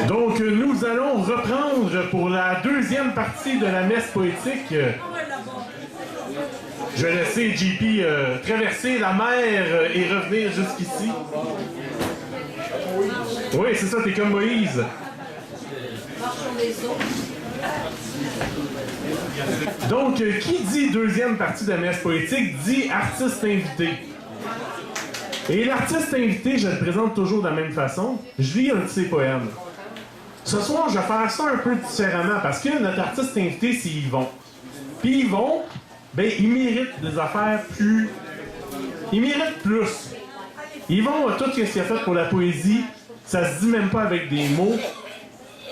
Donc, nous allons reprendre pour la deuxième partie de la messe poétique. Je vais laisser JP traverser la mer et revenir jusqu'ici. Oui, c'est ça, t'es comme Moïse. Donc, qui dit deuxième partie de la messe poétique dit artiste invité. Et l'artiste invité, je le présente toujours de la même façon. Je lis un de ses poèmes. Ce soir, je vais faire ça un peu différemment parce que notre artiste invité, c'est Yvon. Puis Yvon, ben, il mérite des affaires plus... Il mérite plus. Yvon a tout ce qu'il a fait pour la poésie. Ça se dit même pas avec des mots.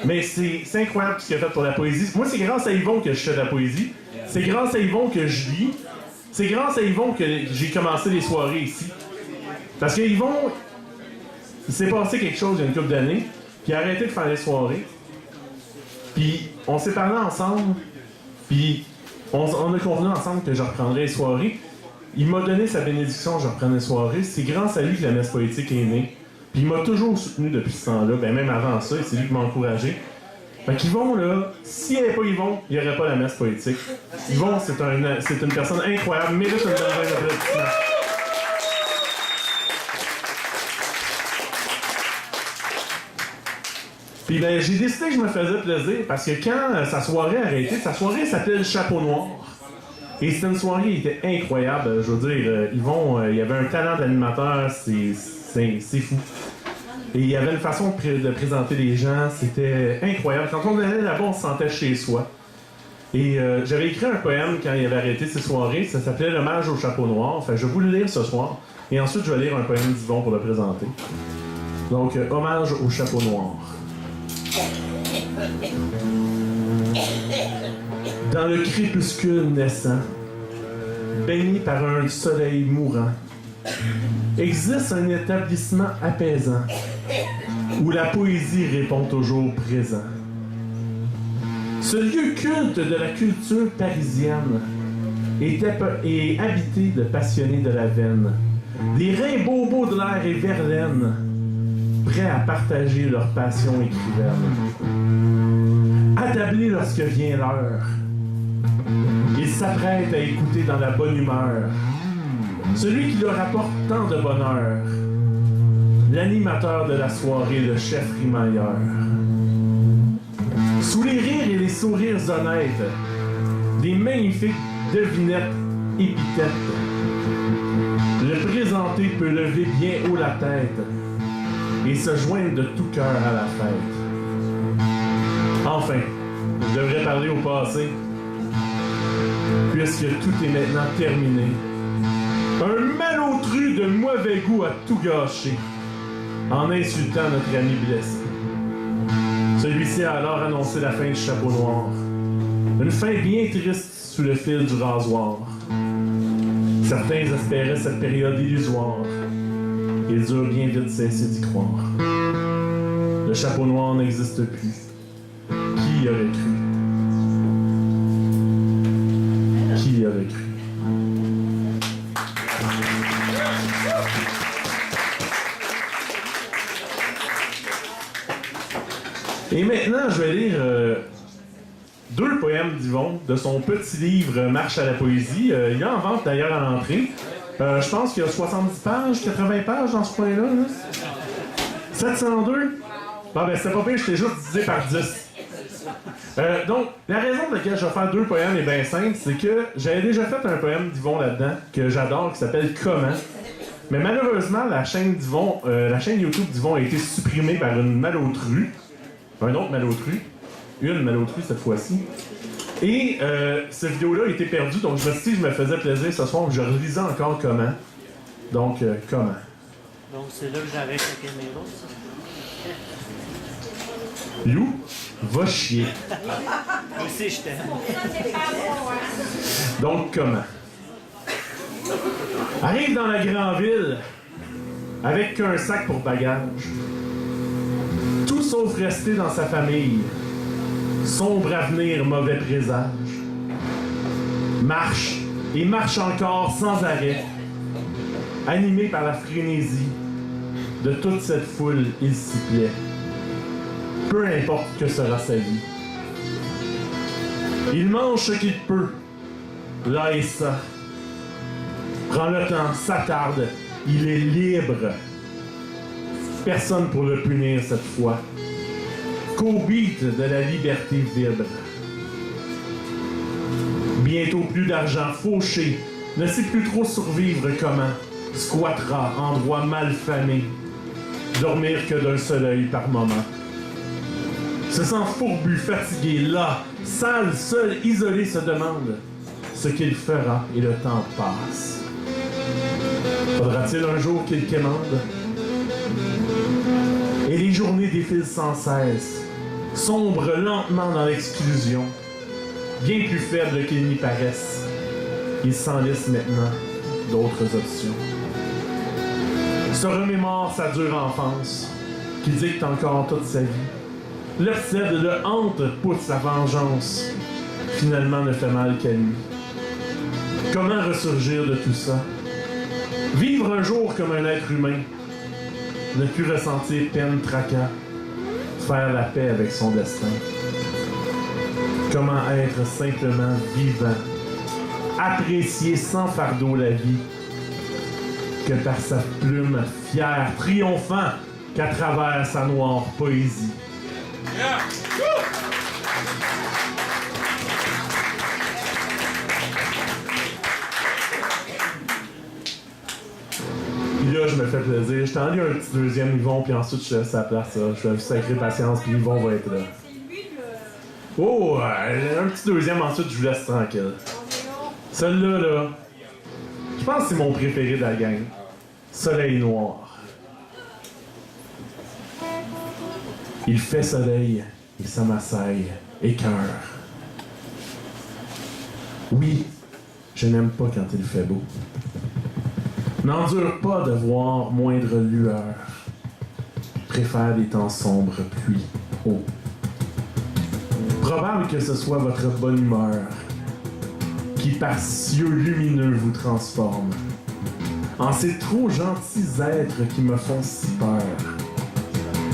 Mais c'est incroyable ce qu'il a fait pour la poésie. Moi, c'est grâce à Yvon que je fais de la poésie. C'est grâce à Yvon que je lis. C'est grâce à Yvon que j'ai commencé les soirées ici. Parce que Yvon, il s'est passé quelque chose il y a une couple d'années, puis il a arrêté de faire les soirées. Puis on s'est parlé ensemble, puis on a convenu ensemble que je reprendrais les soirées. Il m'a donné sa bénédiction, je reprends les soirées. C'est grâce à lui que la messe poétique est née. Puis il m'a toujours soutenu depuis ce temps-là, ben même avant ça, et c'est lui qui m'a encouragé. Fait qu'Yvon, là, s'il n'y avait pas Yvon, il n'y aurait pas la messe poétique. Yvon, c'est une personne incroyable, mérite un merveille d'applaudissement. Puis ben, j'ai décidé que je me faisais plaisir parce que quand sa soirée a arrêté, sa soirée s'appelait le Chapeau Noir. Et c'était une soirée qui était incroyable. Je veux dire, Yvon, il avait un talent d'animateur, c'est fou. Et il y avait une façon de présenter les gens, c'était incroyable. Quand on allait là-bas, on se sentait chez soi. Et j'avais écrit un poème quand il avait arrêté ses soirées, ça s'appelait L'hommage au Chapeau Noir. Enfin, je vais vous le lire ce soir. Et ensuite, je vais lire un poème d'Yvon pour le présenter. Donc, Hommage au Chapeau Noir. Dans le crépuscule naissant, baigné par un soleil mourant, existe un établissement apaisant où la poésie répond toujours présent. Ce lieu culte de la culture parisienne est habité de passionnés de la veine, des reins bobos de l'air et Verlaine, prêts à partager leur passion écrivaine. Attablés lorsque vient l'heure, ils s'apprêtent à écouter dans la bonne humeur celui qui leur apporte tant de bonheur, l'animateur de la soirée, le chef rimailleur. Sous les rires et les sourires honnêtes, des magnifiques devinettes épithètes, le présenté peut lever bien haut la tête et se joindre de tout cœur à la fête. Enfin, je devrais parler au passé, puisque tout est maintenant terminé. Un malotru de mauvais goût a tout gâché, en insultant notre ami blessé. Celui-ci a alors annoncé la fin du Chapeau Noir. Une fin bien triste sous le fil du rasoir. Certains espéraient cette période illusoire. Ils eurent bien vite cessé d'y croire. Le Chapeau Noir n'existe plus. Qui y aurait cru? Qui y aurait cru? Et maintenant, je vais lire deux poèmes d'Yvon de son petit livre Marche à la poésie. Il est en vente d'ailleurs à l'entrée. Je pense qu'il y a 70 pages, 80 pages dans ce point-là. Là. 702? Bon, ben, c'est pas pire, je t'ai juste divisé par 10. Donc, la raison pour laquelle je vais faire deux poèmes est bien simple, c'est que j'avais déjà fait un poème d'Yvon là-dedans, que j'adore, qui s'appelle Comment. Mais malheureusement, la chaîne YouTube d'Yvon a été supprimée par une malotru. Un autre malotru. Une malotru cette fois-ci. Et cette vidéo-là a été perdue, donc je me suis dit que je me faisais plaisir ce soir, que je relisais encore Comment. Donc, Comment. Donc, c'est là que j'arrête la caméra, ça. Lou, va chier. Moi aussi, je t'aime. Donc, Comment. Arrive dans la grande ville avec qu'un sac pour bagage. Tout sauf rester dans sa famille. Sombre avenir, mauvais présage. Marche, et marche encore sans arrêt. Animé par la frénésie de toute cette foule, il s'y plaît. peu importe que sera sa vie. Il mange ce qu'il peut, là et ça. Prend le temps, s'attarde, il est libre. Personne pour le punir cette fois. Qu'au beat de la liberté vibre. Bientôt plus d'argent fauché, ne sait plus trop survivre comment. Squattera, endroit mal famé, dormir que d'un seul œil par moment. Se sent fourbu, fatigué, là, sale, seul, isolé, se demande ce qu'il fera et le temps passe. Faudra-t-il un jour qu'il quémande? Et les journées défilent sans cesse, sombrent lentement dans l'exclusion, bien plus faibles qu'ils n'y paraissent. Il s'enlise maintenant d'autres options. Se remémore sa dure enfance, qui dicte encore toute sa vie. L'obsède, le hante, pousse sa vengeance, finalement ne fait mal qu'à lui. Comment ressurgir de tout ça? Vivre un jour comme un être humain, ne plus ressentir peine, tracas, faire la paix avec son destin. Comment être simplement vivant, apprécier sans fardeau la vie, que par sa plume fière, triomphant qu'à travers sa noire poésie. Yeah. Puis là, je me fais plaisir. Je t'en lis un petit deuxième Yvon, puis ensuite je laisse sa place. Je vais sacrer patience, puis Yvon va être là. Oh, un petit deuxième, ensuite je vous laisse tranquille. Celui-là, là, je pense que c'est mon préféré de la gang. Soleil noir. Il fait soleil et ça m'assaille, écœure. Oui, je n'aime pas quand il fait beau. N'endure pas de voir moindre lueur. Préfère les temps sombres, pluie, eau. Probable que ce soit votre bonne humeur qui par cieux lumineux vous transforme en ces trop gentils êtres qui me font si peur.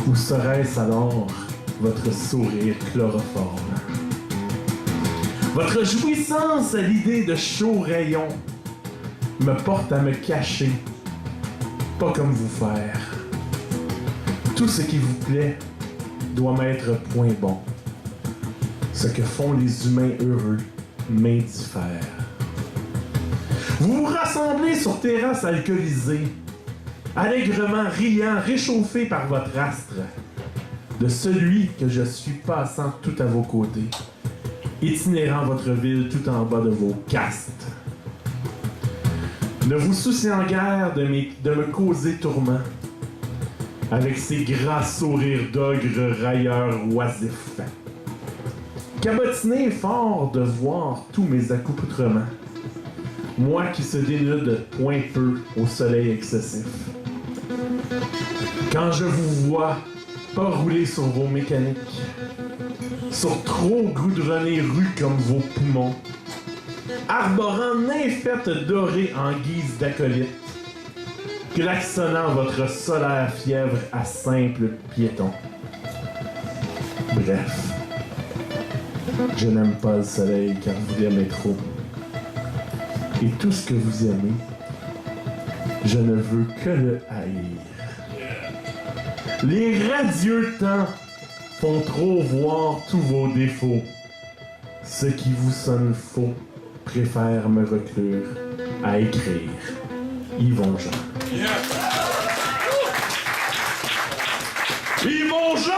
Ou serait-ce alors votre sourire chloroforme? Votre jouissance à l'idée de chauds rayons me porte à me cacher, pas comme vous faire. Tout ce qui vous plaît doit m'être point bon. Ce que font les humains heureux m'indiffère. Vous vous rassemblez sur terrasse alcoolisée, allègrement riant, réchauffé par votre astre, de celui que je suis passant tout à vos côtés, itinérant votre ville tout en bas de vos castes. Ne vous souciant guère de me causer tourment, avec ces gras sourires d'ogre railleurs oisifs. Cabotiné fort de voir tous mes accoutrements, moi qui se dénude point peu au soleil excessif. Quand je vous vois pas rouler sur vos mécaniques, sur trop goudronnées rues comme vos poumons, arborant nymphette dorée en guise d'acolyte, klaxonnant votre solaire fièvre à simple piéton. Bref, je n'aime pas le soleil car vous l'aimez trop. Et tout ce que vous aimez, je ne veux que le haïr. Les radieux temps font trop voir tous vos défauts. Ce qui vous sonne faux préfère me reclure à écrire. Yvon Jean. Yeah. Yvon Jean!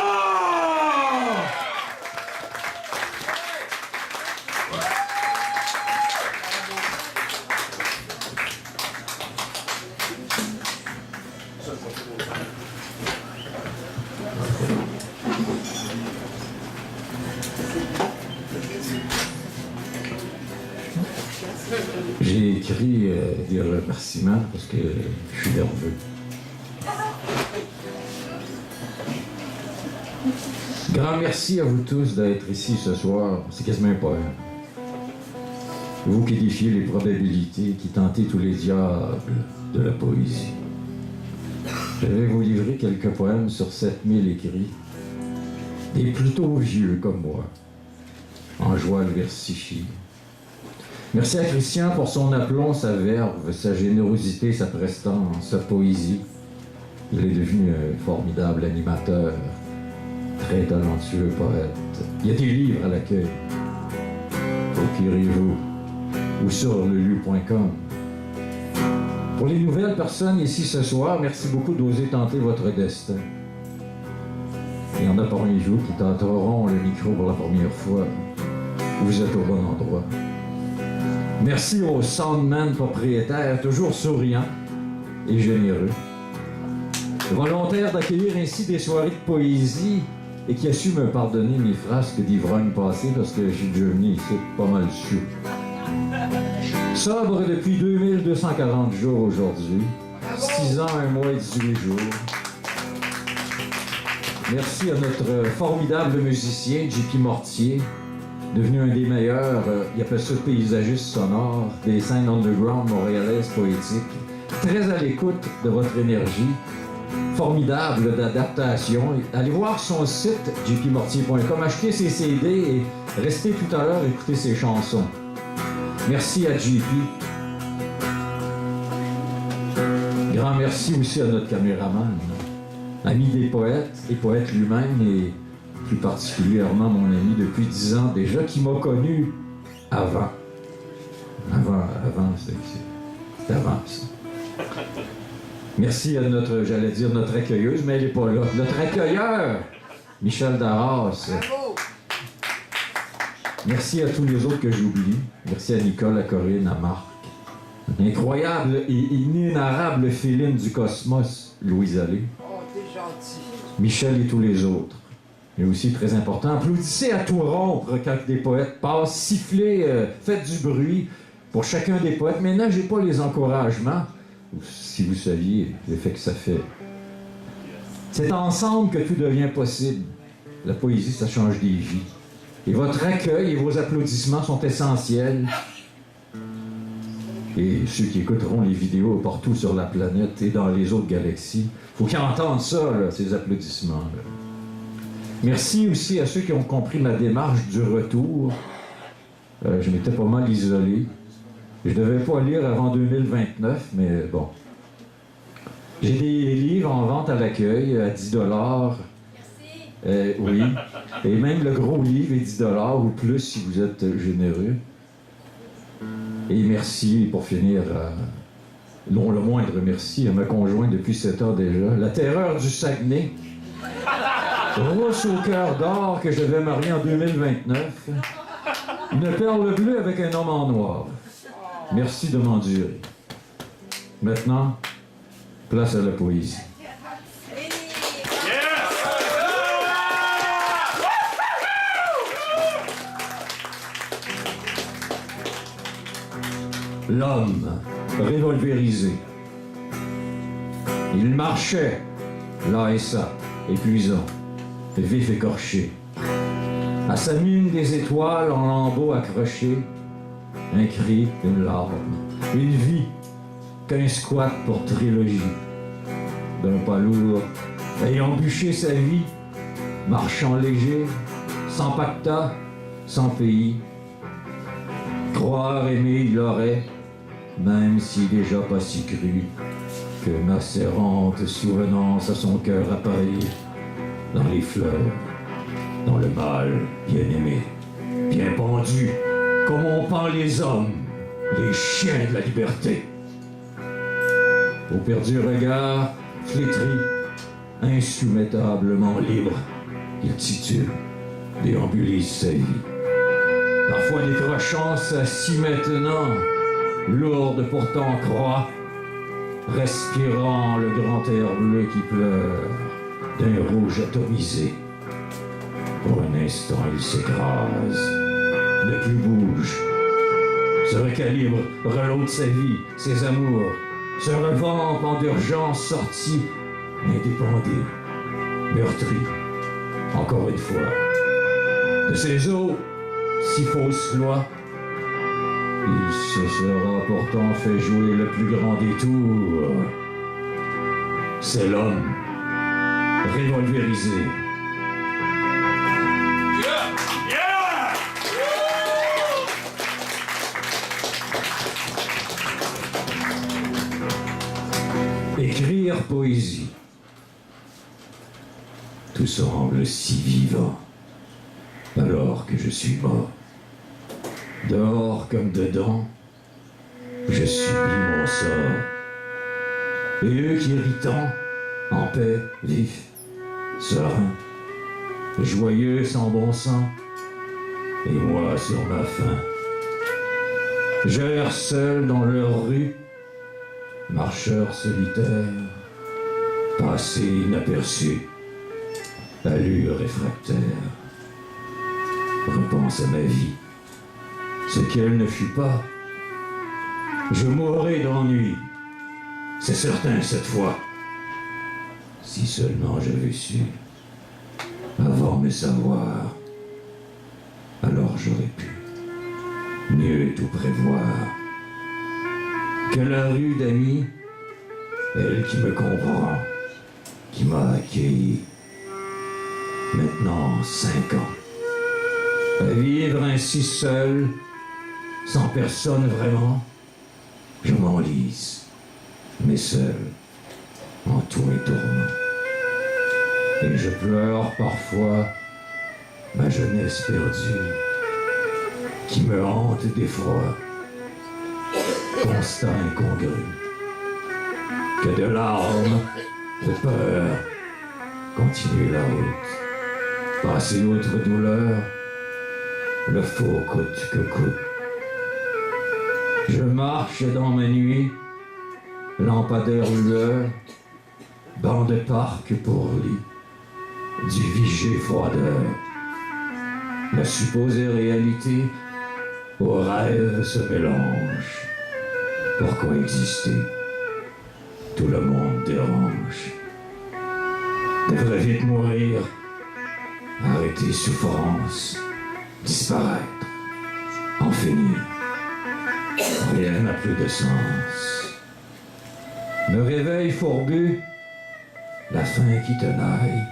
J'ai écrit des remerciements parce que je suis nerveux. Grand merci à vous tous d'être ici ce soir. C'est quasiment un poème. Vous qui défiez les probabilités, qui tentez tous les diables de la poésie. Je vais vous livrer quelques poèmes sur 7000 écrits des plutôt vieux comme moi, en joie le versifier. Merci à Christian pour son aplomb, sa verve, sa générosité, sa prestance, sa poésie. Il est devenu un formidable animateur, très talentueux poète. Il y a des livres à l'accueil. Procurez-vous ou sur lelu.com. Pour les nouvelles personnes ici ce soir, merci beaucoup d'oser tenter votre destin. Il y en a parmi vous qui tenteront le micro pour la première fois. Vous êtes au bon endroit. Merci au soundman propriétaire, toujours souriant et généreux. Volontaire d'accueillir ainsi des soirées de poésie et qui a su me pardonner mes frasques d'ivrogne passées parce que j'ai déjà venu ici pas mal sous. Sobre depuis 2240 jours aujourd'hui, 6 ans, 1 mois et 18 jours. Merci à notre formidable musicien, JP Mortier, devenu un des meilleurs, il appelle ça paysagiste sonore, des scènes underground montréalaises poétiques. Très à l'écoute de votre énergie, formidable d'adaptation. Allez voir son site, jpmortier.com, achetez ses CD et restez tout à l'heure écouter ses chansons. Merci à JP. Grand merci aussi à notre caméraman, ami des poètes et poète lui-même, et plus particulièrement mon ami depuis 10 ans déjà, qui m'a connu avant. Avant, c'est avant ça. Merci à notre, j'allais dire notre accueilleuse, mais elle n'est pas là. Notre accueilleur, Michel Darras. Bravo. Merci à tous les autres que j'oublie. Merci à Nicole, à Corinne, à Marc. Incroyable et inénarrable féline du cosmos, Louise Allais. Oh, t'es gentil. Michel et tous les autres. Et aussi très important, applaudissez à tout rompre quand des poètes passent, sifflez, faites du bruit pour chacun des poètes. Maintenant, j'ai pas les encouragements. Si vous saviez l'effet que ça fait. C'est ensemble que tout devient possible. La poésie, ça change des vies. Et votre accueil et vos applaudissements sont essentiels. Et ceux qui écouteront les vidéos partout sur la planète et dans les autres galaxies, faut qu'ils entendent ça, là, ces applaudissements-là. Merci aussi à ceux qui ont compris ma démarche du retour. Je m'étais pas mal isolé. Je devais pas lire avant 2029, mais bon. J'ai des livres en vente à l'accueil à 10 $. Oui. Et même le gros livre est 10 $ ou plus si vous êtes généreux. Et merci, pour finir, non le moindre merci, à ma conjointe depuis 7 ans déjà. La terreur du Saguenay. Rousse au cœur d'or que je vais marier en 2029. Une perle bleue avec un homme en noir. Merci de m'endurer. Maintenant, place à la poésie. L'homme révolvérisé. Il marchait, là et ça, épuisant, vif écorché. À sa mine des étoiles en lambeaux accrochés, un cri, une larme, une vie, qu'un squat pour trilogie. D'un pas lourd, ayant bûché sa vie, marchant léger, sans pacta, sans pays. Croire aimer il aurait, même si déjà pas si cru, que macérante souvenance à son cœur appareille, dans les fleurs, dans le mal bien aimé, bien pendu, comme on pend les hommes, les chiens de la liberté. Au perdu regard, flétri, insoumettablement libre, il titube, déambulise sa vie. Parfois décrochant sa scie maintenant, lourde pourtant croix, respirant le grand air bleu qui pleure d'un rouge atomisé. Pour un instant, il s'écrase, ne plus bouge, se recalibre, reloade sa vie, ses amours, se revampe en d'urgence sortie, indépendé, meurtri, encore une fois. De ses os, si fausse loi, il se sera pourtant fait jouer le plus grand des tours. C'est l'homme révolvérisé. poésie. Tout semble si vivant, alors que je suis mort. Dehors comme dedans, je subis mon sort. Et eux qui irritants, en paix, vifs, sereins, joyeux sans bon sens, et moi sur ma faim. J'erre seul dans leur rue, marcheur solitaire, passé inaperçu, allure réfractaire. Repense à ma vie, ce qu'elle ne fut pas. Je mourrai d'ennui, c'est certain cette fois. Si seulement j'avais su, avant de me savoir, alors j'aurais pu mieux tout prévoir. Que la rue d'amis, elle qui me comprend, qui m'a accueilli, maintenant 5 ans, à vivre ainsi seul, sans personne vraiment, je m'enlise, mais seul, en tout et tourment. Et je pleure parfois ma jeunesse perdue, qui me hante d'effroi, constat incongru, que de larmes, de peur, continue la route, passer outre douleur, le faux coûte que coûte. Je marche dans ma nuit, lampadaire lueur, banc de parc pour lit, du vigé froideur. La supposée réalité au rêve se mélange. Pourquoi exister? Tout le monde dérange. Devrait vite mourir, arrêter souffrance, disparaître, en finir. Rien n'a plus de sens. Me réveil fourbu, la faim qui tenaille,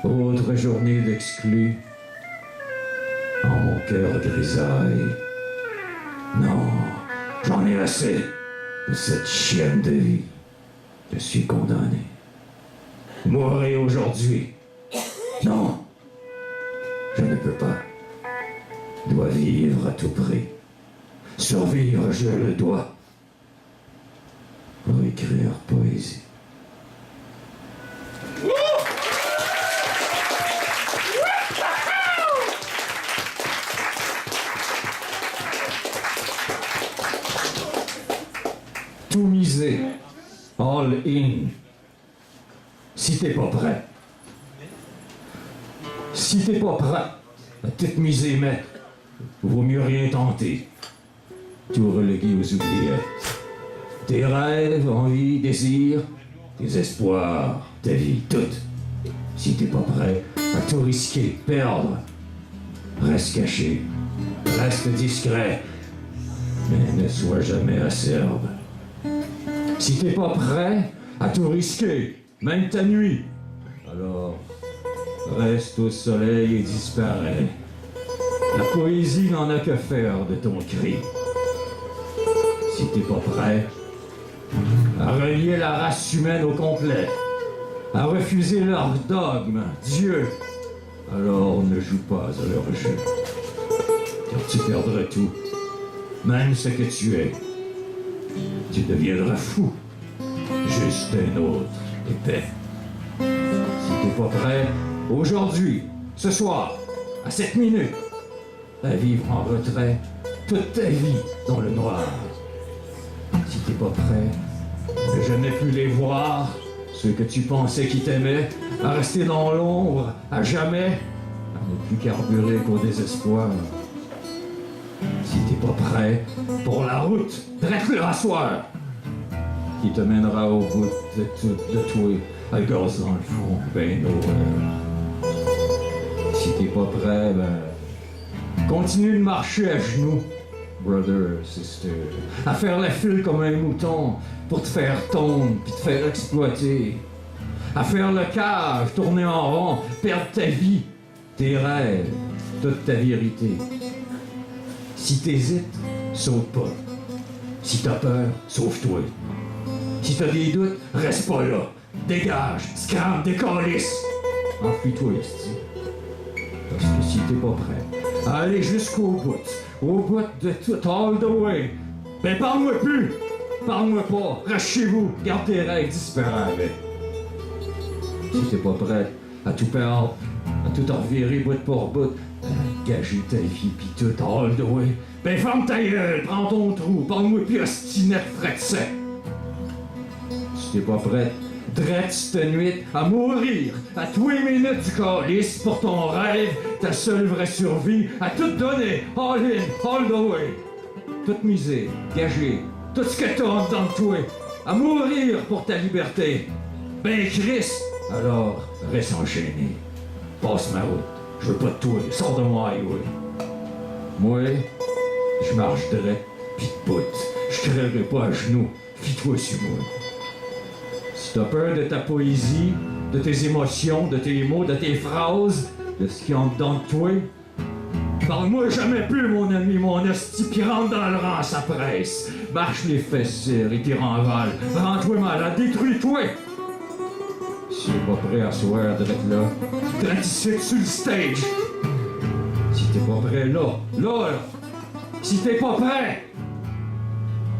autre journée d'exclus, en mon cœur grisaille. Non, j'en ai assez de cette chienne de vie. Je suis condamné. Mourir aujourd'hui. Non, je ne peux pas. Dois vivre à tout prix. Survivre, je le dois. Pour écrire poésie. Tout miser, all in. Si t'es pas prêt. Si t'es pas prêt à tout miser, mais vaut mieux rien tenter. Tout relégué aux oubliettes. Tes rêves, envies, désirs, tes espoirs, ta vie, tout. Si t'es pas prêt à tout risquer, perdre, reste caché, reste discret, mais ne sois jamais acerbe. Si t'es pas prêt à tout risquer, même ta nuit, alors reste au soleil et disparais. La poésie n'en a que faire de ton cri. Si t'es pas prêt à relier la race humaine au complet, à refuser leur dogme, Dieu, alors ne joue pas à leur jeu, car tu perdras tout, même ce que tu es. Tu deviendras fou, juste un autre épais. Si t'es pas prêt, aujourd'hui, ce soir, à cette minute, à vivre en retrait toute ta vie dans le noir. Si t'es pas prêt, à jamais plus les voir, ceux que tu pensais qui t'aimaient, à rester dans l'ombre, à jamais, à ne plus carburer qu'au désespoir. Si t'es pas prêt pour la route, dresse-le à soir, qui te mènera au bout de toi, à gosse dans le fond, ben nowhere. Si t'es pas prêt, ben, continue de marcher à genoux, brother, sister, à faire la file comme un mouton pour te faire tomber puis te faire exploiter, à faire le cage, tourner en rond, perdre ta vie, tes rêves, toute ta vérité. Si t'hésites, saute pas. Si t'as peur, sauve-toi. Si t'as des doutes, reste pas là. Dégage, scram, décalisse. Enfuis-toi, esti. Parce que si t'es pas prêt à aller jusqu'au bout de tout, all the way, ben parle-moi plus. Parle-moi pas, reste chez vous, garde tes règles, disparaît avec. Si t'es pas prêt à tout perdre, à tout en revirer bout pour bout, à gager ta vie pis tout all the way, ben ferme ta gueule, prends ton trou, parle-moi plus à stinette fret sec. Si t'es pas prêt, drette cette nuit à mourir à tous les minutes du calice pour ton rêve, ta seule vraie survie, à tout donner, all in, all the way. Toute misée, gagée, tout ce que t'as en dedans de toi, à mourir pour ta liberté. Ben Chris, alors reste enchaîné. Passe ma route, je veux pas de toi, sors de moi, highway. Moi, je marche direct, pis de bout, je crèverai pas à genoux, fie-toi sur moi. Si t'as peur de ta poésie, de tes émotions, de tes mots, de tes phrases, de ce qui est en dedans de toi, parle-moi jamais plus, mon ami, mon hostie, pis rentre dans le rang, ça presse. Marche les fesses et t'y renvale. Rends-toi malade, détruis-toi! Si t'es pas prêt à soir d'être là, d'être ici sur le stage. Si t'es pas prêt là. Si t'es pas prêt,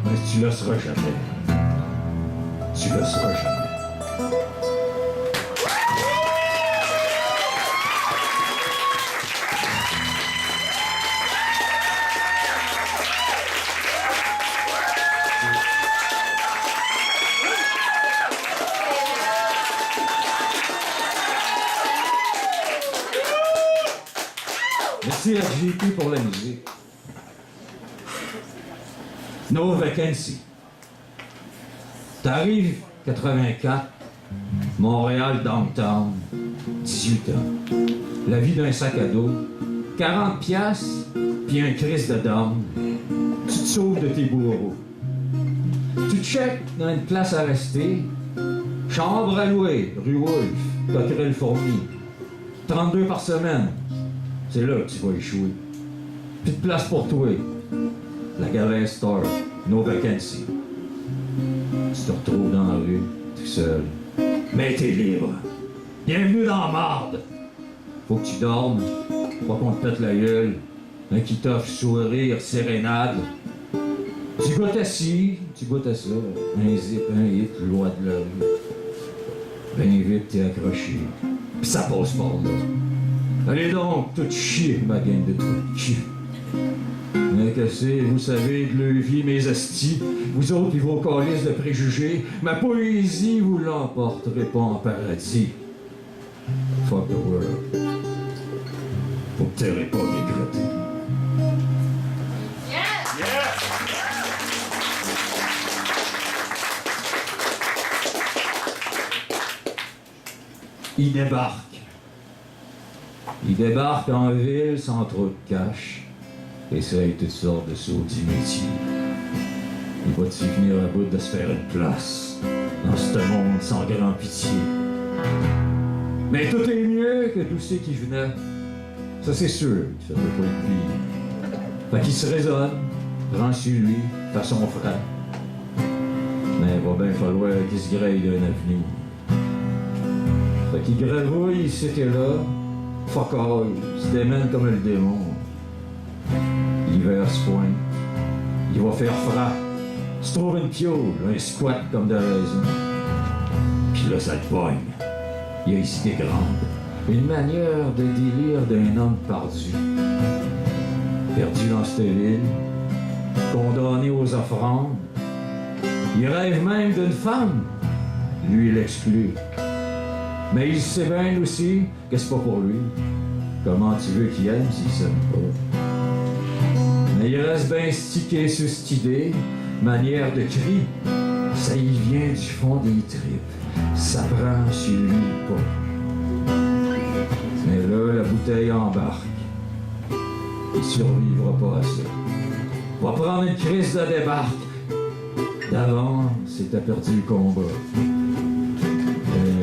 ben tu le seras jamais. Tu le seras jamais. Merci à JP pour la musique. No Vacancy. T'arrives 84, Montréal downtown, 18 ans. La vie d'un sac à dos, 40 piastres, puis un Christ de dame. Tu te sauves de tes bourreaux. Tu checkes dans une place à rester. Chambre à louer, rue Wolfe, Coquerel-Fourmi. 32 par semaine. C'est là que tu vas échouer. Plus de place pour toi. La galère store, no vacancy. Tu te retrouves dans la rue, tout seul. Mais t'es libre. Bienvenue dans la marde. Faut que tu dormes. Pas qu'on te pète la gueule. Un qui t'offre sourire, sérénade. Tu goûtes à ci, tu goûtes à ça. Un zip, un hit, loi de la rue. Ben vite, t'es accroché. Pis ça passe par là. Allez donc, tout chier, ma gang de trucs. Mais que c'est, vous savez, de leur vie, mes astis, vous autres qui vos calices de préjugés, ma poésie, vous l'emporterez pas en paradis. Fuck the world. Vous ne tairez pas regretter. Il débarque. Il débarque en ville sans trop de cash. Essaye toutes sortes de saudis métiers. Il va te venir à bout de se faire une place dans ce monde sans grand pitié. Mais tout est mieux que tous ceux qui venaient. Ça c'est sûr, ça peut pas être pire. Fait qu'il se raisonne, prend sur lui, façon frère. Mais il va bien falloir qu'il se graille d'un avenir. Fait qu'il gravouille, c'était là. Fuck all, se démène comme le démon. L'hiver se pointe. Il va faire froid. Se trouve une piole, un squat comme de raison. Puis là, ça le pogne. Il a ici des grandes. Une manière de délire d'un homme perdu. Perdu dans cette ville. Condamné aux offrandes. Il rêve même d'une femme. Lui, il l'exclut. Mais il sait bien aussi que c'est pas pour lui. Comment tu veux qu'il aime s'il s'aime pas? Mais il reste bien stické sur cette idée, manière de cri. Ça y vient du fond des tripes. Ça prend sur lui pas. Mais là, la bouteille embarque. Il survivra pas à ça. Va prendre une crise de débarque. D'avance, c'est t'as perdu le combat.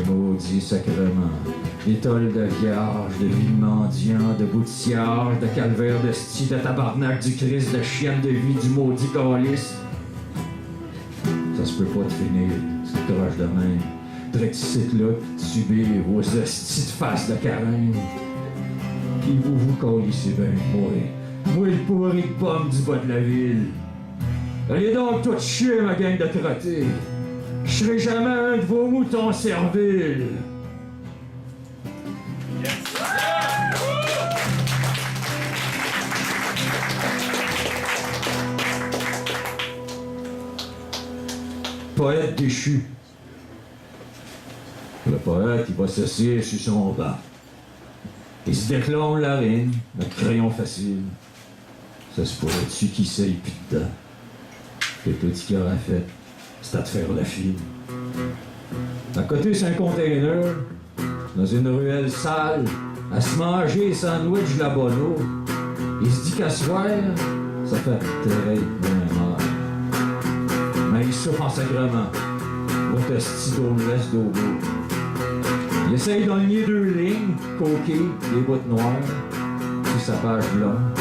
Maudit sacrement, d'étoiles de vierge, de vie de mendiant, de bout de cierge, de calvaire de sti, de tabarnak, du Christ, de chienne de vie, du maudit calice. Ça se se peut pas te finir, cette croche de main. Drette ici là, pis subir vos hosties de face de carême. Pis vous colissez ben moi. Moi le pourri de pomme du bas de la ville. Allez donc tout chier ma gang de trottés. Je serai jamais un de vos moutons serviles. Poète déchu. Le poète, il va s'asseoir sur son banc. Il se déclame la rime, le crayon facile. Ça se pourrait dessus qui sait pis dedans. Que tout ce qu'il aura fait, c'est à te faire la file. À côté, c'est un container, dans une ruelle sale, à se manger les sandwichs de la bonneau. Il se dit qu'à soir, ça fait très bien mal. Mais il souffre en sacrement. Au esti d'homeless d'Obo. Il essaye d'enligner 2 lignes, coquées, des bottes noires, sur sa page blanche.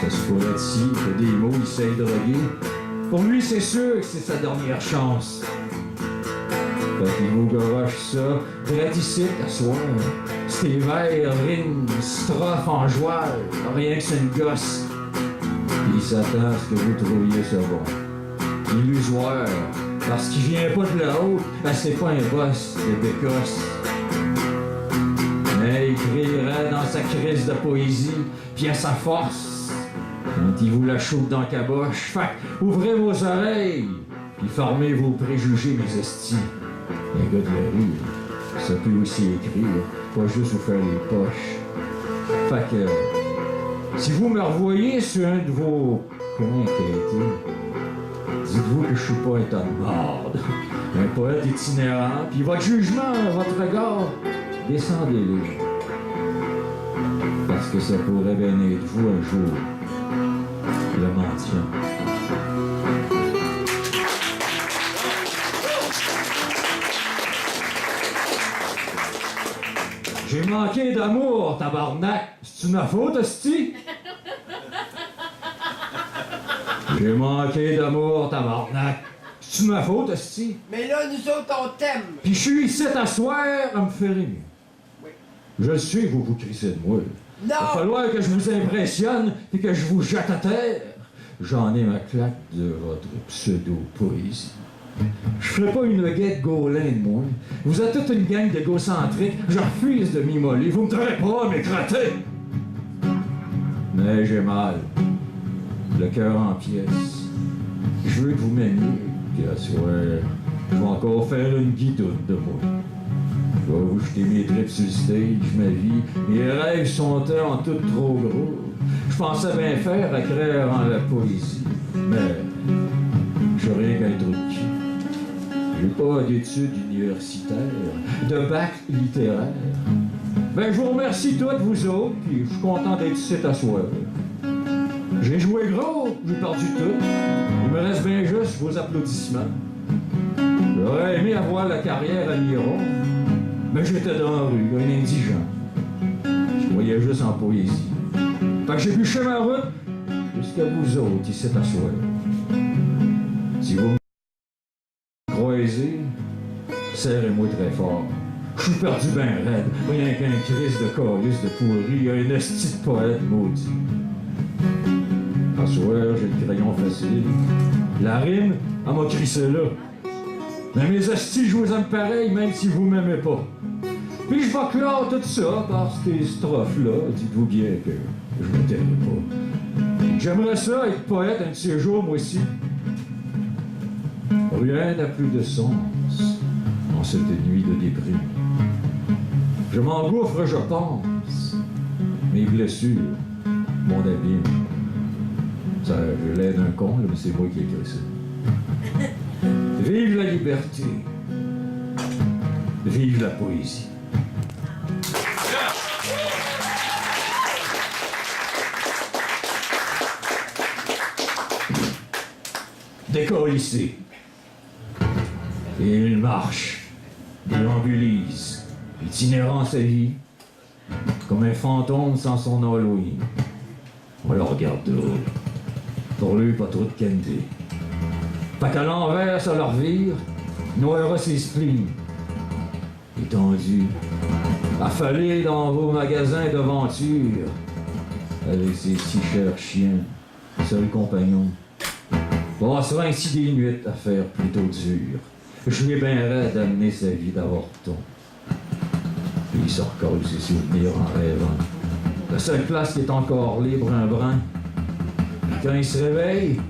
Ça se pourrait ici que des mots il s'est drogué. Pour lui, c'est sûr que c'est sa dernière chance. Fait qu'il vous garoche ça, drette ici, à soir. C'était vers, rimes, strophes en joie, rien que c'est une gosse. Puis il s'attend à ce que vous trouviez ça bon. Illusoire. Parce qu'il vient pas de là-haut, ben c'est pas un boss de bécosse. Mais il crierait dans sa crise de poésie, puis à sa force, quand il vous la chauffe dans la caboche. Fait ouvrez vos oreilles, puis formez vos préjugés, mes estis. Un gars de la rue, ça peut aussi écrire, pas juste vous faire les poches. Fait que, si vous me revoyez sur un de vos coins quêtés, dites-vous que je suis pas un tas de marde, un poète itinérant, puis votre jugement, votre regard, descendez-les. Parce que ça pourrait bien être vous un jour, le mendiant. J'ai manqué d'amour, tabarnak. C'est-tu ma faute, hostie? J'ai manqué d'amour, tabarnak. C'est-tu ma faute, hostie? Mais là, nous autres, on t'aime. Pis je suis ici à soir à me faire aimer. Oui. Je sais que vous crissez de moi. Il va Non! falloir que je vous impressionne et que je vous jette à terre. J'en ai ma claque de votre pseudo-poésie. Je ferai pas une guette Gaulin de moi. Vous êtes toute une gang d'égocentriques. Je refuse de m'immoler. Vous me traitez pas, m'écrater. Mais j'ai mal. Le cœur en pièces. Je veux que vous m'aimiez. Puis à soir, je vais encore faire une guidoune de moi. Je vais vous jeter mes trips sur le stage, ma vie. Mes rêves sont en tout trop gros. Je pensais bien faire à créer en la poésie. Mais je suis rien qu'un trou de cul. J'ai pas d'études universitaires, de bac littéraire. Ben, je vous remercie toutes, vous autres, puis je suis content d'être ici à soir. J'ai joué gros, j'ai perdu tout. Il me reste bien juste vos applaudissements. J'aurais aimé avoir la carrière à Miron, mais j'étais dans la rue, un indigent. Je voyais juste en poésie. Fait que j'ai bûché ma route jusqu'à vous autres ici à soir. Si vous me croisez, serrez-moi très fort. Je suis perdu ben raide, rien qu'un crise de calice de pourri, un esti de poète maudit. À soir, j'ai le crayon facile. La rime, elle m'a crissé là. Mais mes hosties, je vous aime pareil, même si vous m'aimez pas. Puis je vais clore tout ça par ces strophes-là. Dites-vous bien que je ne tairai pas. J'aimerais ça être poète un de ces jours, moi aussi. Rien n'a plus de sens en cette nuit de déprime. Je m'engouffre, je pense. Mes blessures, mon abîme. Ça, je l'aide d'un con, là, mais c'est moi qui ai écrit ça. Vive la liberté. Vive la poésie. Décollissé. Et il marche, déambulise, itinérant sa vie, comme un fantôme sans son Halloween. On le regarde de haut. Pour lui, pas trop de candy. Fait qu'à l'envers, ça leur vire, noiera ses spleens. Étendu, affalé dans vos magasins d'aventure, avec ses si chers chiens, seul compagnon, passera ainsi des nuits à faire plutôt dur. Je lui ai bien raide d'amener sa vie d'avorton. Puis il se recolle ses souvenirs en rêvant. La seule place qui est encore libre, un brin. Puis quand il se réveille,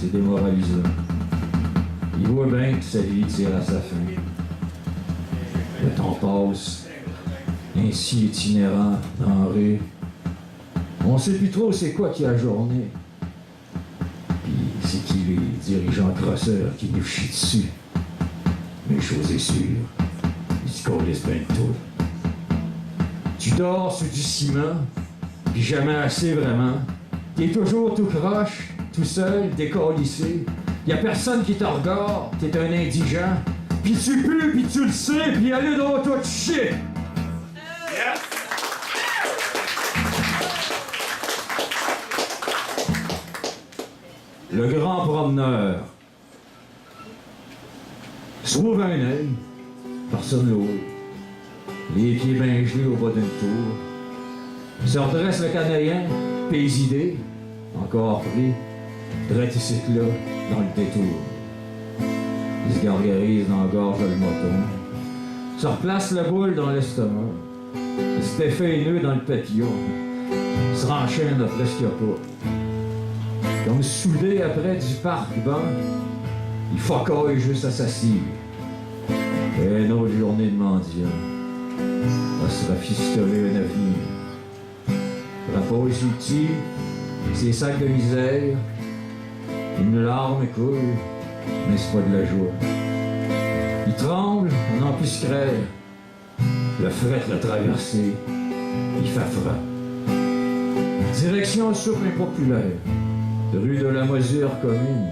c'est démoralisant. Il voit bien que sa vie tire à sa fin. Le temps passe, ainsi itinérant, denré. On sait plus trop c'est quoi qui a journée. Puis c'est qui les dirigeants crosseurs qui nous chient dessus. Mais chose est sûre, ils se collent bien tout. Tu dors sur du ciment, puis jamais assez vraiment. T'es toujours tout croche, tout seul, décalissé. Y'a personne qui te regarde, t'es un indigent. Puis tu pues, puis tu le sais, puis allez dans toi de shit! Le grand promeneur sauve un œil, personne l'autre, les pieds bien gelés au bas d'une tour, se redresse le canadien, pays idées, encore pris, drette ici là, dans le détour. Il se gargarise dans la gorge le moton, se replace la boule dans l'estomac, il se défait les nœuds dans le papillon, se renchaîne après ce qu'il n'y a pas. Comme soudé après du parc banc, il focaille juste à sa cire. Et une autre journée de mendiant, va se rafistoler un avenir. Repose sur le petit, ses sacs de misère, une larme coule, mais c'est pas de la joie. Il tremble, on n'en plus crève. Le fret l'a traversé, il fait froid. Direction soupe impopulaire, rue de la Mesure commune.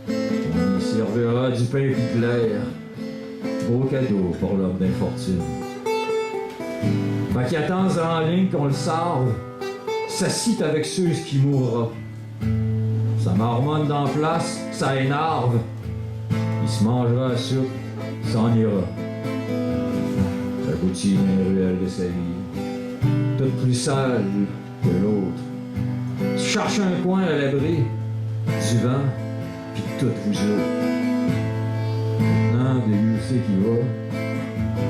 On y servira du pain et de l'air. Beau cadeau pour l'homme d'infortune. Fait qu'il attend en ligne qu'on le serve, s'assit avec ceux qui mourra. Ça marmonne dans place, ça énerve. Il se mangera la soupe, s'en ira. Aboutit dans les ruelles de sa vie, toute plus sale que l'autre. Tu cherches un coin à l'abri du vent, puis de toutes vous autres. Maintenant, de lui aussi qui va,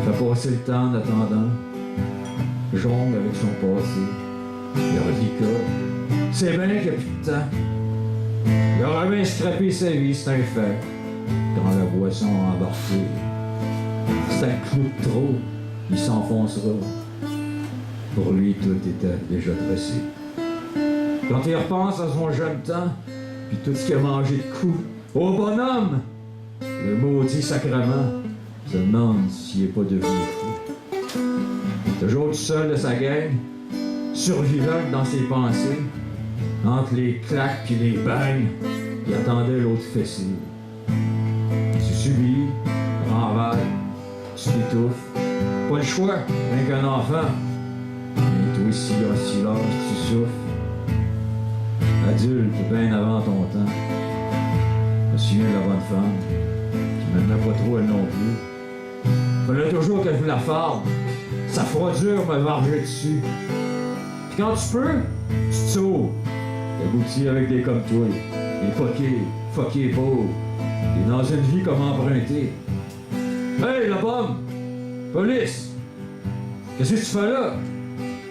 fait passer le temps en attendant, jongle avec son passé, il relicote. C'est bien qu'il n'y a plus de temps. Il aura bien scrappé sa vie, c'est un fait, quand la boisson a embarqué. C'est un clou de trop, il s'enfoncera. Pour lui, tout était déjà dressé. Quand il repense à son jeune temps, puis tout ce qu'il a mangé de coups, au bonhomme, le maudit sacrement se demande s'il n'est pas devenu fou. Toujours tout seul de sa gang, survivant dans ses pensées, entre les claques puis les bagnes, il attendait l'autre fessée. Tu subis, renvers, tu t'étouffes, pas le choix, rien qu'un enfant. Mais toi ici, en silence, tu souffres. Adulte, bien avant ton temps. Je me souviens de la bonne femme, qui m'aimait pas trop elle non plus. Fallait toujours qu'elle vous la farde. Sa froidure me vargeait dessus. Puis quand tu peux, tu te sauves. T'aboutis avec des comme toi, des fuckés pauvres. T'es dans une vie comme empruntée. Hey, la pomme! Police! Qu'est-ce que tu fais là?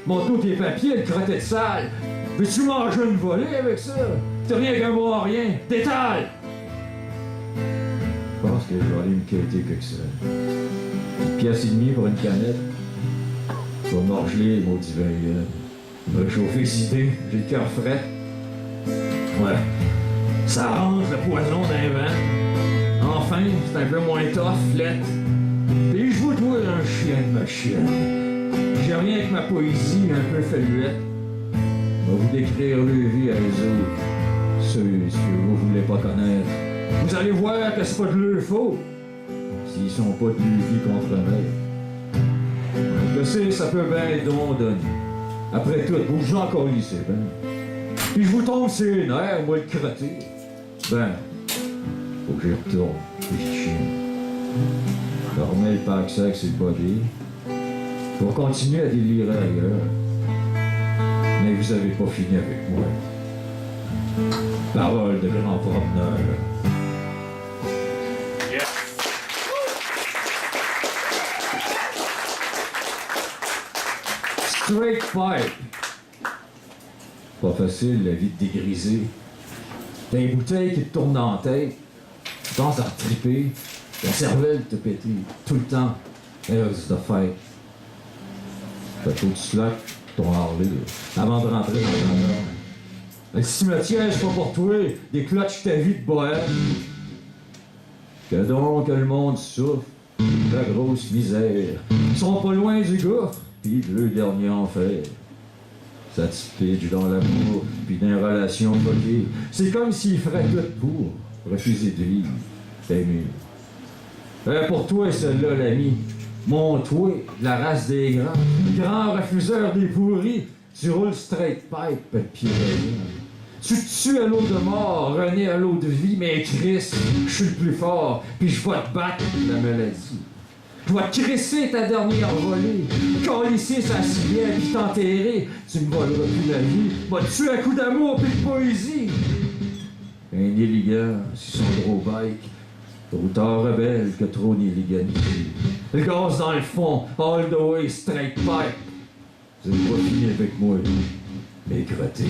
Montre-nous tes papiers, le crotté de sale. Veux-tu manger une volée avec ça? T'as rien qu'un mot à rien. T'étales! Je pense que je vais aller me quêter quelque chose. Une pièce et demie pour une canette. Je vais morgeler les maudits vins. Je vais réchauffer les idées. J'ai le cœur frais. Ouais. Ça arrange le poison d'un vent. Enfin, c'est un peu moins tough, flette. Et je vous dois un chien de ma chienne. J'ai rien que ma poésie un peu faluette. Je vais vous décrire leur vie à eux autres. Ceux que vous voulez pas connaître. Vous allez voir que c'est pas de leur faute. S'ils sont pas de leur vie contre eux. Je sais, ça peut bien être don donné. Après tout, vous encore lycée, ben. Puis je vous tombe sur les nerfs, moi le crotté. Ben, Faut que j'y retourne, petit chien. Je remets le pack-sac sur le body pour continuer à délirer ailleurs. Mais vous avez pas fini avec moi. Parole de grand promeneur. Straight pipe. Pas facile, la vie de dégriser. T'as une bouteille qui te tourne dans la tête, tu penses à retriper, la cervelle te péter tout le temps. Heureuse de fête. Fait que tu slack ton Harley avant de rentrer dans le nord. Le cimetière, c'est pas pour toi, des clutches ta vie de bohème. Que donc que le monde souffre, la grosse misère. Ils sont pas loin du gouffre, pis de le dernier enfer. Ça te pitch dans l'amour, pis dans les relations fuckées. C'est comme s'il ferait tout pour refuser de vivre. T'es mieux. Pour toi, celle-là, l'ami, mon toi, de la race des grands, grand refuseur des pourris, tu roules straight pipe, pied tu te tues à l'eau de mort, renais à l'eau de vie, mais Chris, je suis le plus fort, puis je vais te battre la maladie. Je vais te crisser ta dernière volée, calisser sa civière puis t'enterrer. Tu me voleras plus la vie, va te tuer à coups d'amour puis de poésie. Un élégant sur son gros bike, autant rebelle que trop d'illégalité. Le gaz dans le fond, all the way, straight pipe. Vous avez pas fini avec moi, mais crotté.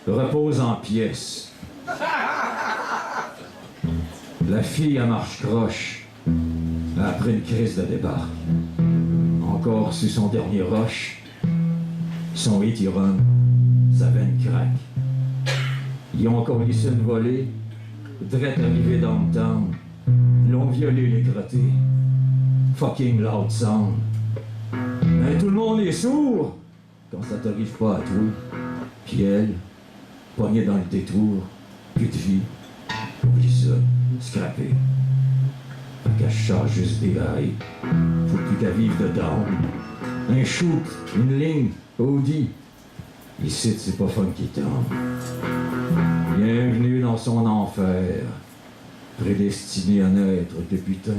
Repose en pièces. La fille à marche croche, après une crise de débarque. Encore sur son dernier roche, son hit y run, sa veine craque. Ils ont encore laissé une volée, drette arrivé dans le town. Ils l'ont violé les crottés. Fucking loud sound. Mais tout le monde est sourd quand ça t'arrive pas à toi. Puis elle, poignée dans le détour, plus de vie. Oublie ça, scrappé. Fait qu'elle charge juste des rails. Faut plus qu'elle vive dedans. Un shoot, une ligne, Audi. Ici, c'est pas funky town. Bienvenue dans son enfer. Prédestiné à naître, que putain.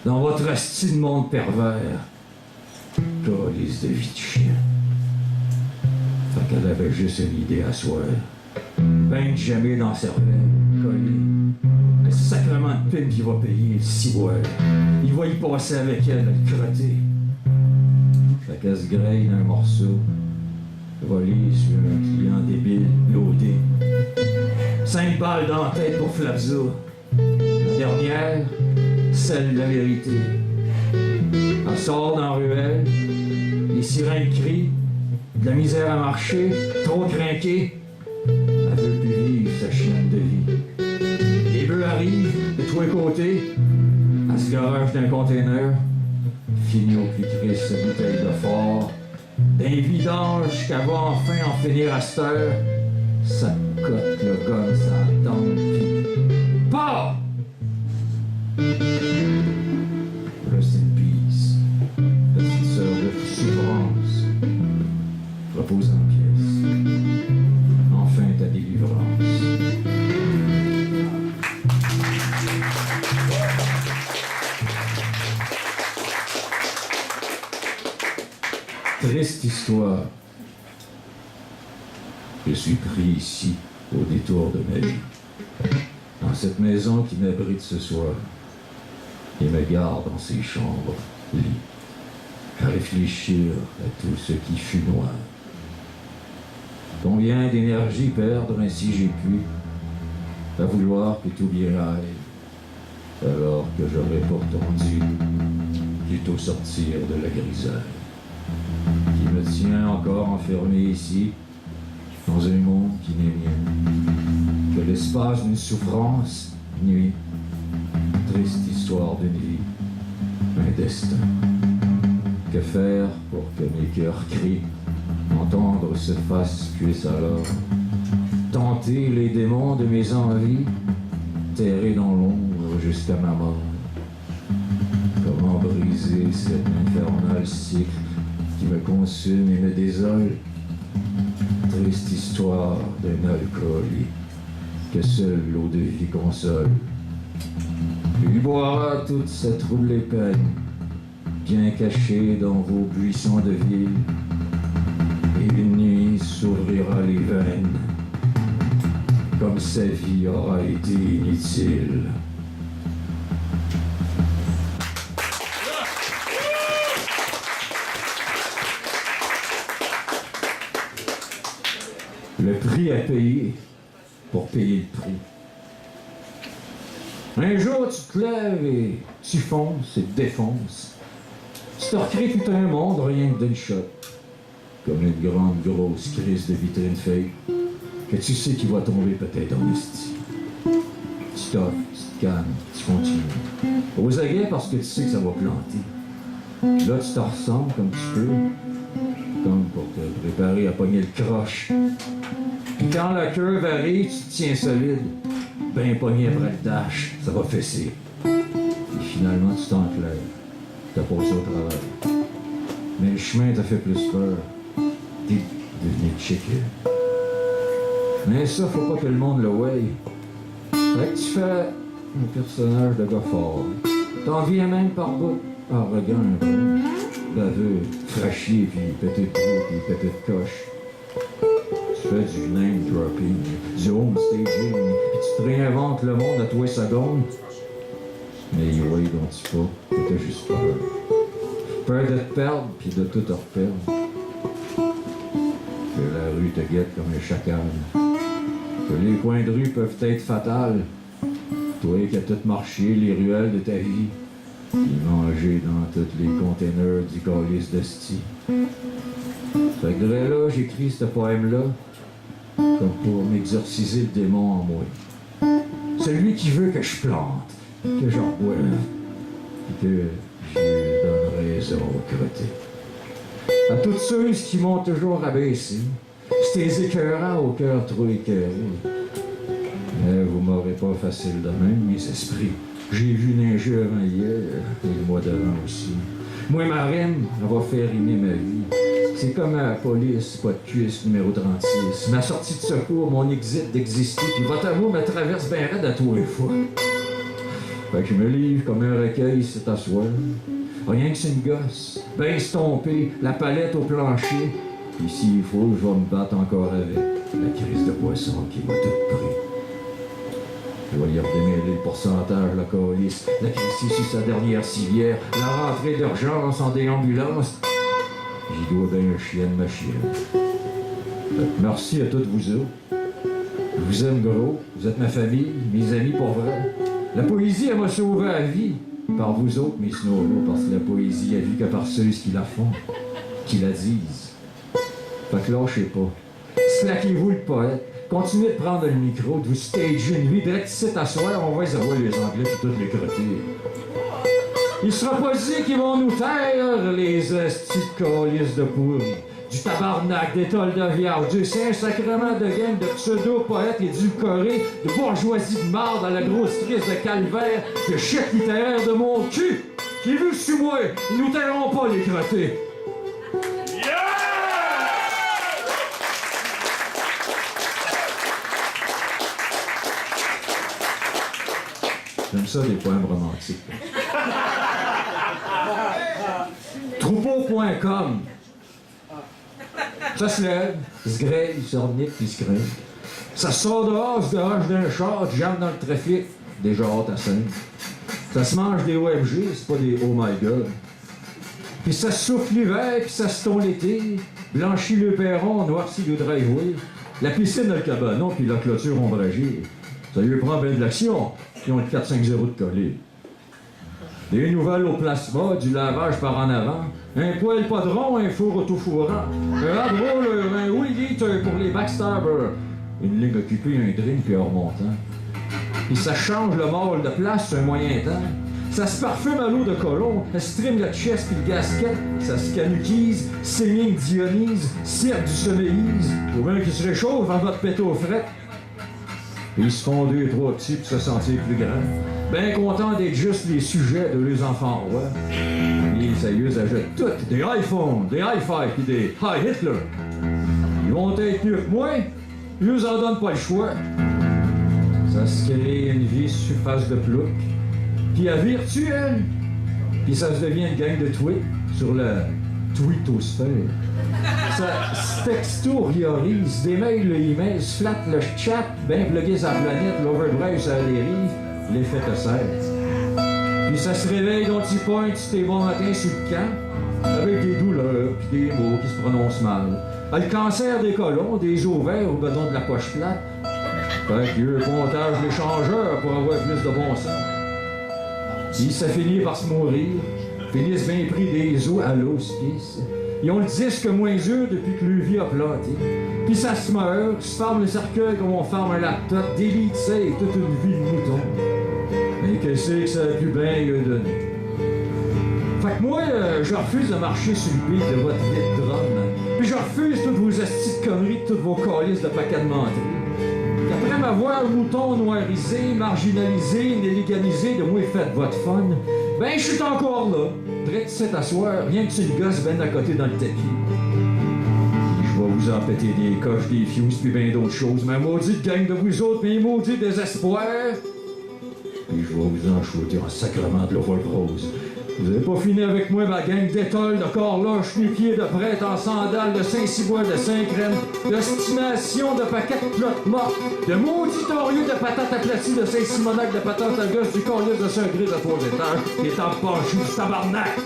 Dans votre asti de monde pervers. Calice de vie de chien. Fait qu'elle avait juste une idée à soi. Ben jamais dans sa cervelle, collé. Un sacrement de pine qui va payer, si ouais. Il va y passer avec elle, le crotter. Fait qu'elle se graille d'un morceau, volé sur un client débile, loadé. 5 balles dans la tête pour Flapzo. La dernière, celle de la vérité. Elle sort dans la ruelle, les sirènes crient. De la misère à marcher, trop craqué. Elle veut plus vivre sa chienne de vie. Les bœufs arrivent de tous les côtés. Elle se garage d'un container. Finit au plus triste sa bouteille de fort. D'un vidange qu'elle va enfin en finir à cette heure. Ça cote le gomme, ça tombe, pis... Pas! Rest in peace. Petite sœur de souffrance. Repose en pièces. Enfin ta délivrance. Triste histoire. Je suis pris ici, au détour de ma vie. Dans cette maison qui m'abrite ce soir. Et me garde dans ses chambres, lits. À réfléchir à tout ce qui fut noir. Combien d'énergie perdre ainsi j'ai pu, à vouloir que tout bien aille, alors que j'aurais pourtant dû plutôt sortir de la grisaille, qui me tient encore enfermé ici, dans un monde qui n'est mien, que l'espace d'une souffrance nuit, triste histoire d'une vie, un destin. Que faire pour que mes cœurs crient, entendre ce face puisse alors tenter les démons de mes envies, terrer dans l'ombre jusqu'à ma mort. Comment briser cet infernal cycle qui me consume et me désole. Triste histoire d'un alcoolique que seule l'eau de vie console. Il boira toute sa troublée peine, bien cachée dans vos buissons de ville, et une nuit s'ouvrira les veines, comme sa vie aura été inutile. Le prix à payer pour payer le prix. Un jour, tu te lèves et tu fonces et te défonces. Tu te recrées tout un monde rien que d'une shot. Comme une grande grosse crise de vitrine fake que tu sais qu'il va tomber peut-être en esti. Tu t'offres, tu te calmes, tu continues. Aux aguets parce que tu sais que ça va planter. Là, tu te ressembles comme tu peux, comme pour te préparer à pogner le croche. Puis quand la curve arrive, tu te tiens solide, ben pogné après le dash, ça va fesser. Et finalement, tu t'enclairs, t'as passé au travail. Mais le chemin t'a fait plus peur, t'es devenu chicken. Mais ça, faut pas que le monde le weigh. Fait que tu fais un personnage de gars fort. T'en viens même par bout, arrogant un peu, baveux, fraîchier, puis pété de trou, puis pété de coche. Tu fais du name dropping, du home staging, puis tu te réinventes le monde à toi secondes. Mais ouais, donc pas, t'as juste peur. Peur de te perdre, puis de tout te reperdre. Que la rue te guette comme un chacal. Que les coins de rue peuvent être fatals. Toi qui as tout marché les ruelles de ta vie, puis mangé dans tous les containers du calice d'esti. Fait que de là, j'écris ce poème-là, comme pour m'exorciser le démon en moi. Celui qui veut que je plante, que j'en boive, et que je donne raison aux crottés. À toutes ceux qui m'ont toujours abaissé, c'était écœurant au cœur trop écœuré. Mais vous m'aurez pas facile de même, mes esprits. J'ai vu neiger avant hier, et le mois d'avant aussi. Moi, ma reine, elle va faire rimer ma vie. C'est comme à la police, pas de cuisse, numéro 36. Ma sortie de secours, mon exit d'exister, puis votre amour me traverse bien raide à tous les fois. Fait que je me livre comme un recueil, c'est à soi. Rien que c'est une gosse, bien estompée, la palette au plancher. Puis s'il faut, je vais me battre encore avec la crise de poisson qui m'a tout pris. Je vais y redémêler le pourcentage, la calice, la crise sur sa dernière civière, la rentrée d'urgence en déambulance. J'y dois bien un chien de ma chienne. Merci à toutes vous autres. Je vous aime gros, vous êtes ma famille, mes amis pour vrai. La poésie, elle m'a sauvé la vie. Par vous autres, mes snowros, parce que la poésie, elle vit que par ceux qui la font, qui la disent. Fait que lâchez pas. Slaquez-vous le poète. Continuez de prendre le micro, de vous stager une nuit. Direct ici à soir, on va les avoir les Anglais puis toutes les crottés. Il sera pas dit qu'ils vont nous taire, les estis de calices de pourri. Du tabarnak, des tolles de viande, du Saint-Sacrement de gang de pseudo-poètes édulcorés, de bourgeoisie de marde à la grosse crise de calvaire, de chèque littéraire de mon cul, qui vu sur moi, ils nous tairont pas les crottés. J'aime ça, des poèmes romantiques. Troupeau.com. Ça se lève, il se grêle, il se renique, puis il se crée. Ça sort dehors, se déroge d'un char, tu james dans le trafic, déjà hâte à 5. Ça se mange des OMG, c'est pas des oh my god. Puis ça se souffle l'hiver, puis ça se tombe l'été, blanchit le perron, noircit le driveway, la piscine dans le cabanon, puis la clôture ombragée. Ça lui prend bien de l'action, puis on est 4-5-0 de coller. Des nouvelles au plasma, du lavage par en avant, un poêle padron, un four auto-fourrant, un hard-roller, un wheat-eater pour les backstabbers, une ligne occupée, un drink puis un remontant. Puis ça change le mâle de place sur un moyen temps. Ça se parfume à l'eau de colon, ça stream le chest puis le gasket, ça se canuquise, singing Dionys, cirque du sommeillise, ou bien qui se réchauffe avant de péter aux frettes. Puis ils se font 2 et 3 petits pour se sentir plus grand. bien contents d'être juste les sujets de leurs enfants rois. Et ça y est, ça jette toutes, des iPhones, des hi-fi, puis des Hi Hitler. Ils vont être mieux que moi, ils nous en donnent pas le choix. Ça se crée une vie surface de plouc, puis à virtuel, puis ça se devient une gang de tweets sur la tweetosphère. Ça se textoriorise, démaille le email, se flatte le chat, ben plugué sa planète, l'overdrive ça dérive, l'effet te sert. Puis ça se réveille dans petit point, tu t'es bon matin sur le camp, avec des douleurs, puis des mots qui se prononcent mal. Le cancer des colons, des ovaires au bedon de la poche plate. Fait qu'il y a un comptage d'échangeurs pour avoir plus de bon sens. Puis ça finit par se mourir, finissent bien pris des os à l'hospice. Ils ont le disque moins dur depuis que le vie a planté. Puis ça se meurt, se ferme le cercueil comme on ferme un laptop, délite ça et toute une vie de mouton. Mais qu'est-ce que ça a pu bien lui donner? Fait que moi, je refuse de marcher sur le beat de votre vide drum. Puis je refuse toutes vos astis de conneries, toutes vos calices de paquets de menteries. Qu'après m'avoir mouton noirisé, marginalisé, illégalisé, de moi faites votre fun, ben je suis encore là, prêt de s'asseoir, rien que sur le gosse ben à côté dans le tapis. Puis je vais vous en péter des coches, des fuses, puis bien d'autres choses, mais maudite gang de vous autres, mes maudits désespoirs. Puis je vais vous en shooter en sacrement de l'overgrose. Vous avez pas fini avec moi, ma gang d'étoiles, de corloches, mes pieds de prêtre en sandales, de Saint-Cyboire, de Saint-Crème, d'estimation de paquets de clottes mortes, de maudits torieux de patates aplaties, de Saint-Simonac, de patates à gosse, du corlier de Saint-Gris de 3 étages, et t'en penché du tabarnak!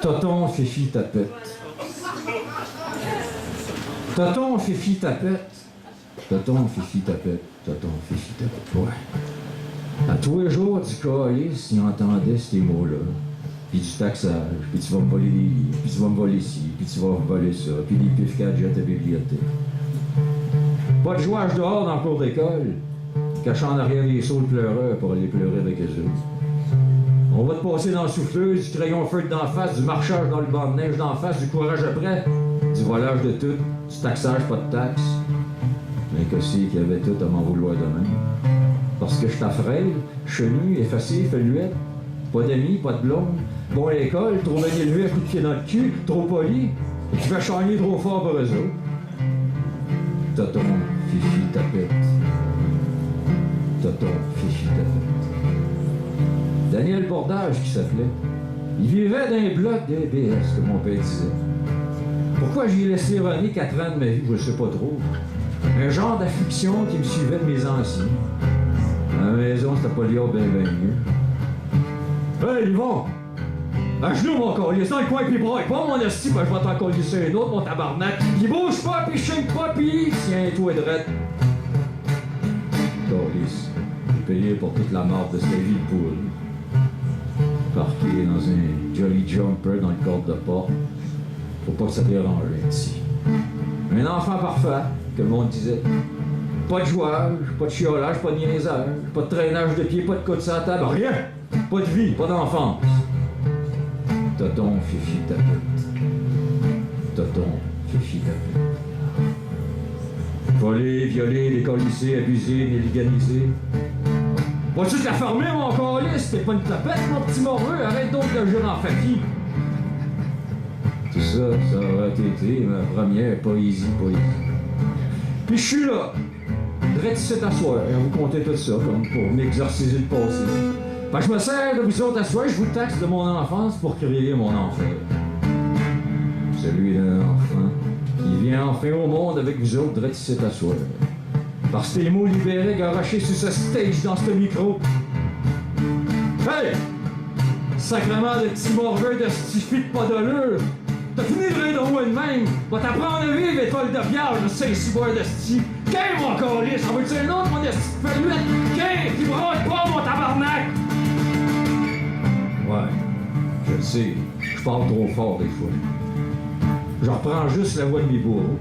Toton, Fifi, tapette. Toton, Fifi, tapette. Toton, Fifi, tapette. Toton, Fifi, tapette. Ouais. À tous les jours du calice, il entendait ces mots-là. Puis du taxage, puis tu vas me voler des livres, puis tu vas me voler ci, puis tu vas me voler ça, puis des pifs gadgets à bibliothèque. Pas de jouage dehors dans le cours d'école, cachant en arrière les sauts de pleureurs pour aller pleurer avec eux autres. On va te passer dans la souffleuse, du crayon feutre d'en face, du marchage dans le banc de neige d'en face, du courage après, du volage de tout, du taxage, pas de taxe. Mais que c'est qu'il y avait tout à m'en vouloir demain. Parce que je t'affrèle, chenu, effacé, feluette, pas d'amis, pas de blonde, bon à l'école, trop bien élevé à coups de pied dans le cul, trop poli, et tu vas chagner trop fort pour eux autres. Toton, Fifi, tapette. Toton, Fifi, tapette. Daniel Bordage, qui s'appelait. Il vivait dans un bloc de BS, comme mon père disait. Pourquoi j'y ai laissé runner 4 ans de ma vie, je sais pas trop. Un genre d'affliction qui me suivait de mes anciens. À la maison, c'était pas lié bien mieux. Hey, Yvon! À genoux, mon collier, dans le coin, pis braille pas, mon esti, ben je vais t'en collisser un autre, mon tabarnak. Pis bouge pas, pis chine pas, pis tiens-toi drette. Collis, j'ai payé pour toute la mort de cette vie de poule. Parqué dans un jolly jumper dans le cadre de porte. Faut pas que ça dérange ici. Un enfant parfait, que le monde disait. Pas de jouage, pas de chiolage, pas de niaisage, pas de traînage de pied, pas de coude sur la table, rien! Pas de vie, pas d'enfance. Toton, Fifi, tapette. Toton, Fifi, tapette. Voler, violer, décollisser, abuser, nélégaliser. Vas-tu te la fermer, mon calice? T'es pas une tapette, mon petit morveux? Arrête donc de jouer dans la famille. Tout ça, ça aurait été ma première poésie. Puis je suis là, drette ici t'asseoir, à vous compter tout ça, comme pour m'exorciser le passé. Fait que je me sers de vous autres asseoir, je vous taxe de mon enfance pour créer mon enfer. Celui d'un enfant qui vient enfin au monde avec vous autres, drette ici t'asseoir. Parce que tes mots libérés garochés sur ce stage dans ce micro. Hey! Sacrement de petits morveux de stifi de pas d'allure! T'as fini de rire de moi de même! Va t'apprendre à vivre, étoile de vierge, de Saint-Cyboire de sti! Qu'est mon calice? On va dire un autre, mon esti de feluette! Qu'est? Qui braille pas, mon tabarnak! Ouais, je le sais, je parle trop fort des fois. Je reprends juste la voix de mes bourreaux.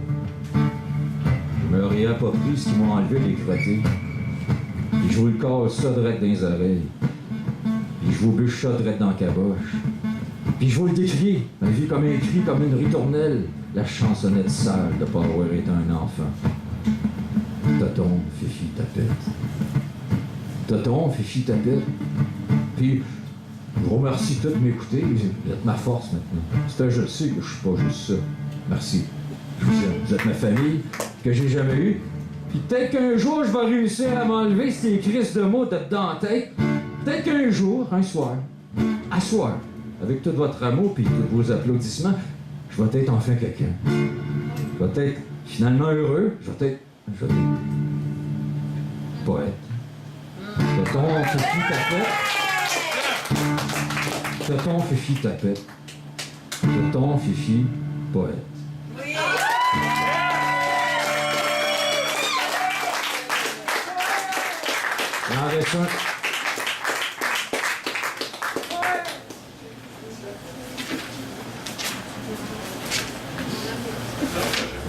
Je me réapproprie ce qui m'ont enlevé les crottés. Puis je vous le casse ça direct dans les oreilles. Puis puis je vous bûche ça direct dans la caboche. Puis je vous le décris, ma vie comme un cri, comme une ritournelle, la chansonnette sale de pas avoir été un enfant. Toton, Fifi, tapette. Toton, Fifi, tapette. Puis, je vous remercie tous de m'écouter, vous êtes ma force maintenant. C'est je sais que je suis pas juste ça. Merci. Je vous aime. Vous êtes ma famille, que j'ai jamais eue. Puis peut-être qu'un jour, je vais réussir à m'enlever ces crises de mots de dans la tête. Peut-être qu'un jour, un soir, à soir, avec tout votre amour puis tous vos applaudissements, je vais être enfin quelqu'un. Je vais être finalement heureux. Je vais être poète. Toton, Fifi, tapette. Toton, Fifi, tapette. Toton, Fifi, poète. Il en reste un.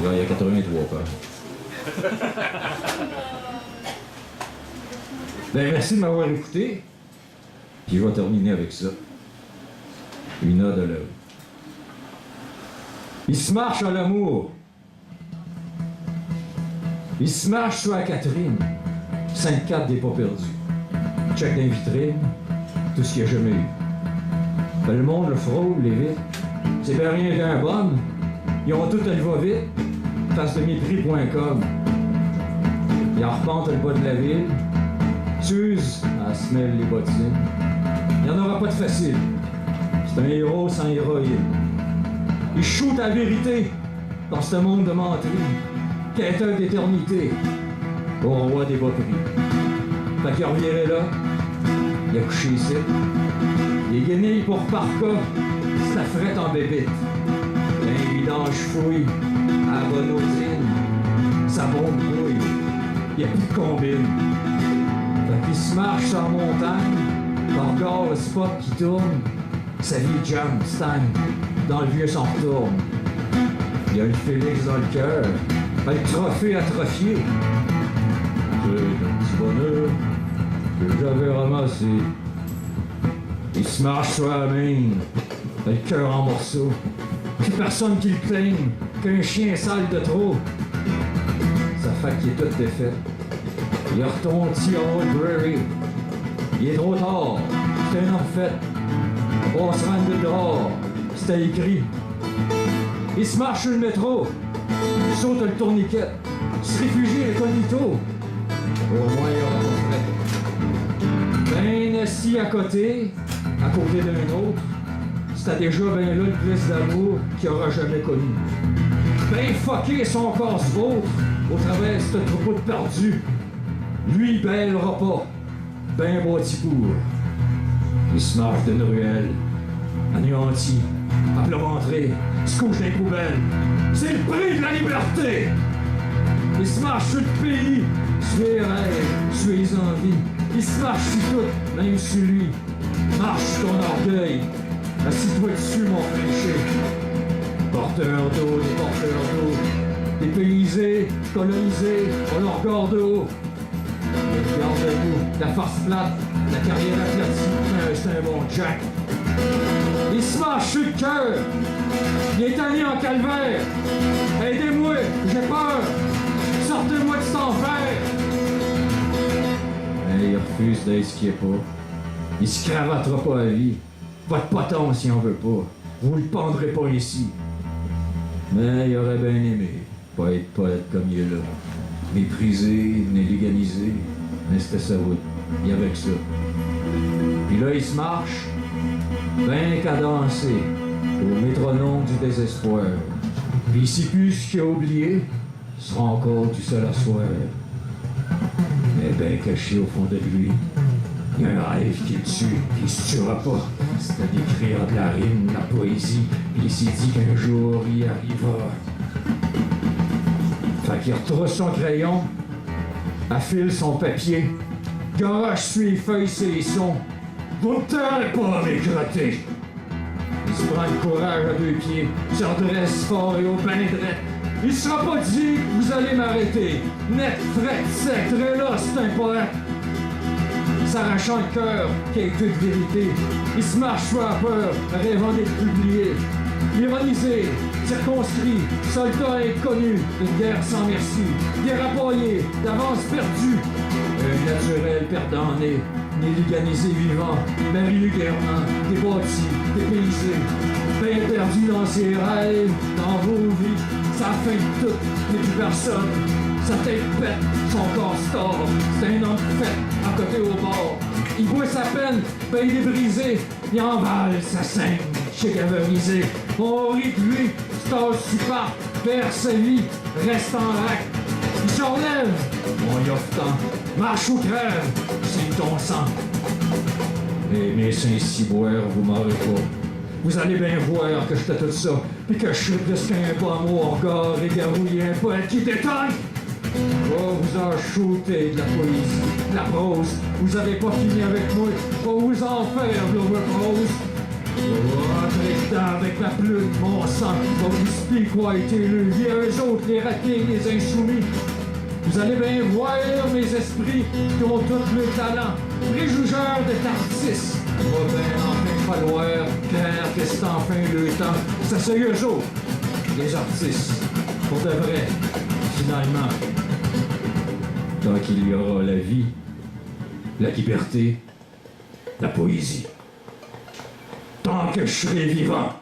Là, il y a 83 pages. Ben, merci de m'avoir écouté. Puis je vais terminer avec ça. Une ode à l'œuvre. Il se marche à l'amour. Il se marche sur la Catherine. 5-4 des pas perdus. Check dans les vitrines. Tout ce qu'il n'y a jamais eu. Ben, le monde le frôle, les vitres. C'est bien rien qu'un bon. Ils ont tout à le va-vite. Face de mépris.com. Ils en repentent le bas de la ville. S'use à se mêler les bottines. Il n'y en aura pas de facile. C'est un héros sans héroïne. Il shoot à la vérité dans ce monde de menterie. Quêteur d'éternité au roi des bas prix. Fait qu'il revirait là. Il a couché ici. Les guenilles pour parka, ça frette en bébite. Un vidange fouille à la bonodine. Sa bombe brouille. Il n'y a plus de combine. Fait qu'il se marche sur la montagne. Regarde le spot qui tourne. Sa vie jam, stagne. Dans le vieux s'en retourne. Il y a le Félix dans le cœur. Le trophée atrophié. C'est un petit bonheur que j'avais ramassé. Il se marche sur la main. Le cœur en morceaux. Plus personne qui le plaigne. Qu'un chien sale de trop. Sa fac qui est toute défaite. Il retourne à Old Prairie. Il est trop tard. C'est un homme fait. On se rend de dehors. C'était écrit. Il se marche sur le métro. Il saute le tourniquet. Il se réfugie incognito. Au moins, il aura pas fait. Ben assis à côté d'un autre, c'était déjà ben là le plus d'amour qu'il aura jamais connu. Ben fucké son casse-vôtre au travers de ce troupeau de perdus. Lui, il bêlera pas. Ben bâti pour. Il se marche d'une ruelle, anéanti, à plat ventré, se couche dans les poubelles. C'est le prix de la liberté! Il se marche sur le pays, sur les rêves, sur les envies. Il se marche sur tout, même sur lui. Marche sur ton orgueil, assis-toi dessus, mon péché. Porteur d'eau, des porteurs d'eau, dépaysés, colonisés, on leur regarde de haut. Garde-vous, la farce plate, la carrière aplatie, c'est un bon Jack. Il se marche sur le cœur, il est allé en calvaire. Aidez-moi, j'ai peur, sortez-moi de cet enfer. Mais il refuse d'être ce qu'il est pas. Il se cravatera pas à vie. Votre poton si on veut pas. Vous le pendrez pas ici. Mais il aurait bien aimé pas être poète comme il est là. Méprisé, légalisé, mais c'était sa route. Il y avait que ça. Puis là, il se marche, ben cadencé, au métronome du désespoir. Puis il sait plus ce qu'il a oublié, il sera encore tout seul à soir. Mais ben caché au fond de lui, il y a un rêve qui le tue, qui il se tuera pas. C'était d'écrire de la rime, de la poésie, puis il s'est dit qu'un jour il y arrivera. Fait qu'il retrousse son crayon, affile son papier, garoche sur les feuilles, c'est les sons. Vous ne terrez pas, mes crottés! Il se prend le courage à deux pieds, se redresse fort et au pain drette. Il sera pas dit que vous allez m'arrêter. Net, fret, sec, très là, c'est un poète. s'arrachant le cœur, quête de vérité. Il se marche sur la peur, rêvant d'être publié. Ironisé, circonscrit, soldat inconnu, une guerre sans merci. Guerre appaillée, d'avance perdue. Un naturel perdant né, néliganisé vivant, Marie Guerrement, débattu, dépaysé. Bien perdu dans ses rêves, dans vos vies, sa fin de tout, mais plus personne. Sa tête pète, son corps store, c'est un homme fait, à côté au bord. Il voit sa peine, ben il est brisé, il envale sa scène, chèqueverisé. On rit de lui, stage super, perd sa vie, reste en rack. Il se relève, on y offre tant, marche ou crève, signe ton sang. Et mes Saint-Cyboire, vous m'aurez pas. Vous allez bien voir que j'étais tout ça, puis que je suis plus qu'un bon mot en regard et garouillé un poète qui t'étonne. Oh, vous en shootez de la poésie, de la prose. Vous avez pas fini avec moi, faut vous en faire, l'overprose. Oh, rentrer dedans avec la pluie de mon sang, va vous expliquer quoi a été le vie à eux autres, les ratés, les insoumis. Vous allez bien voir mes esprits qui ont tout le talent, préjugeurs de tartistes. Va bien enfin falloir clair que c'est enfin le temps. Ça c'est eux autres, les artistes, pour de vrai, finalement. Tant qu'il y aura la vie, la liberté, la poésie. Tant que je serai vivant.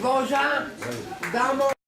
Bon, Jean, dans mon